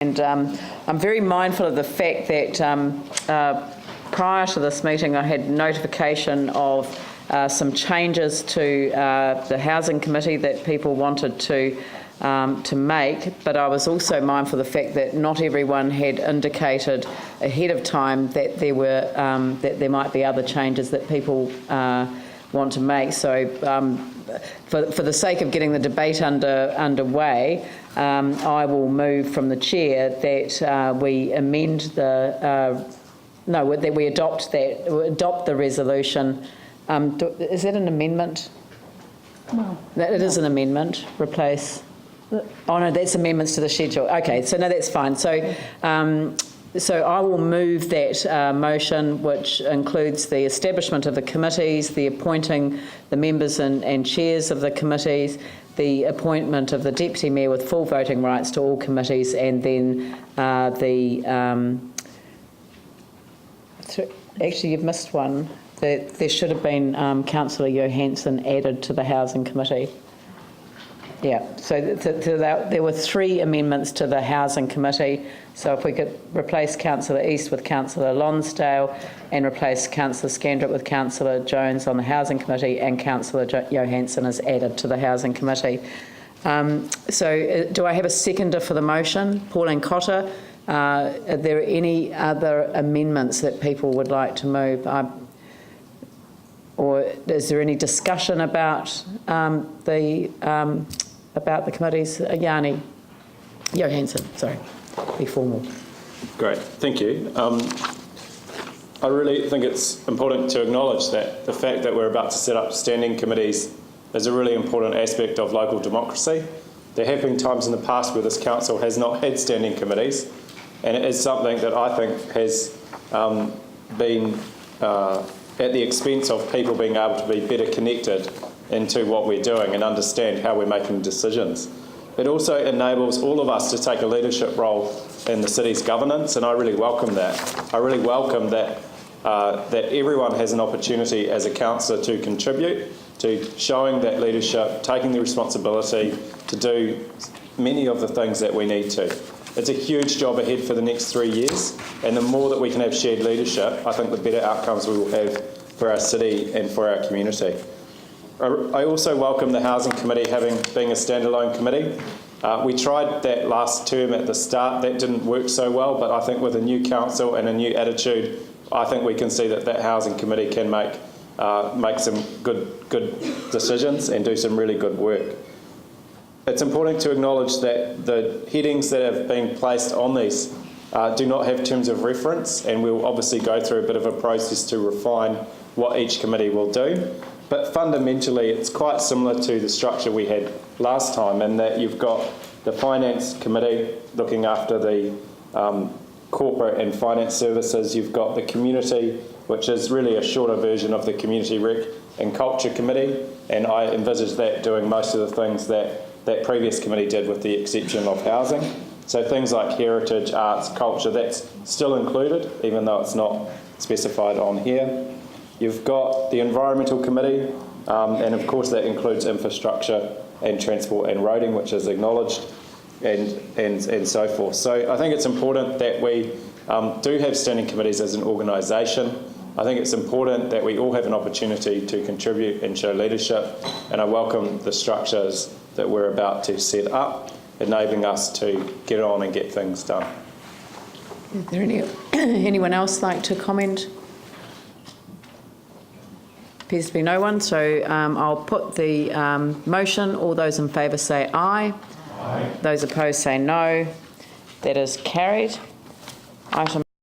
And I'm very mindful of the fact that prior to this meeting I had notification of some changes to the Housing Committee that people wanted to make, but I was also mindful of the fact that not everyone had indicated ahead of time that there were that there might be other changes that people want to make. So for the sake of getting the debate underway, I will move from the chair that we amend the that we adopt the resolution. Is that an amendment? No. It is an amendment. Replace. Oh no, that's amendments to the schedule. Okay, so no, that's fine. So, so I will move that motion, which includes the establishment of the committees, the appointing the members and chairs of the committees, the appointment of the deputy mayor with full voting rights to all committees, and then actually you've missed one. There should have been Councillor Johansson added to the Housing Committee. Yeah, so there were 3 amendments to the Housing Committee. So if we could replace Councillor East with Councillor Lonsdale and replace Councillor Scandrett with Councillor Jones on the Housing Committee, and Councillor Johansson is added to the Housing Committee. So do I have a seconder for the motion? Pauline Cotter. Are there any other amendments that people would like to move? Or is there any discussion about the committees? Yanni Johansson, sorry, be formal. Great, thank you. I really think it's important to acknowledge that the fact that we're about to set up standing committees is a really important aspect of local democracy. There have been times in the past where this council has not had standing committees, and it is something that I think has been at the expense of people being able to be better connected into what we're doing and understand how we're making decisions. It also enables all of us to take a leadership role in the city's governance, and I really welcome that. I really welcome that that everyone has an opportunity as a councillor to contribute to showing that leadership, taking the responsibility to do many of the things that we need to. It's a huge job ahead for the next 3 years, and the more that we can have shared leadership, I think the better outcomes we will have for our city and for our community. I also welcome the Housing Committee being a standalone committee. We tried that last term at the start. That didn't work so well, but I think with a new council and a new attitude, I think we can see that that Housing Committee can make some good decisions and do some really good work. It's important to acknowledge that the headings that have been placed on these do not have terms of reference, and we'll obviously go through a bit of a process to refine what each committee will do. But fundamentally, it's quite similar to the structure we had last time, in that you've got the Finance Committee looking after the corporate and finance services. You've got the Community, which is really a shorter version of the Community Rec and Culture Committee, and I envisage that doing most of the things that previous committee did, with the exception of housing. So things like heritage, arts, culture, that's still included, even though it's not specified on here. You've got the Environmental Committee, and of course that includes infrastructure and transport and roading, which is acknowledged, and so forth. So I think it's important that we do have standing committees as an organisation. I think it's important that we all have an opportunity to contribute and show leadership, and I welcome the structures that we're about to set up, enabling us to get on and get things done. Is there anyone else like to comment? Appears to be no one, so I'll put the motion. All those in favour say aye. Aye. Those opposed say no. That is carried. Item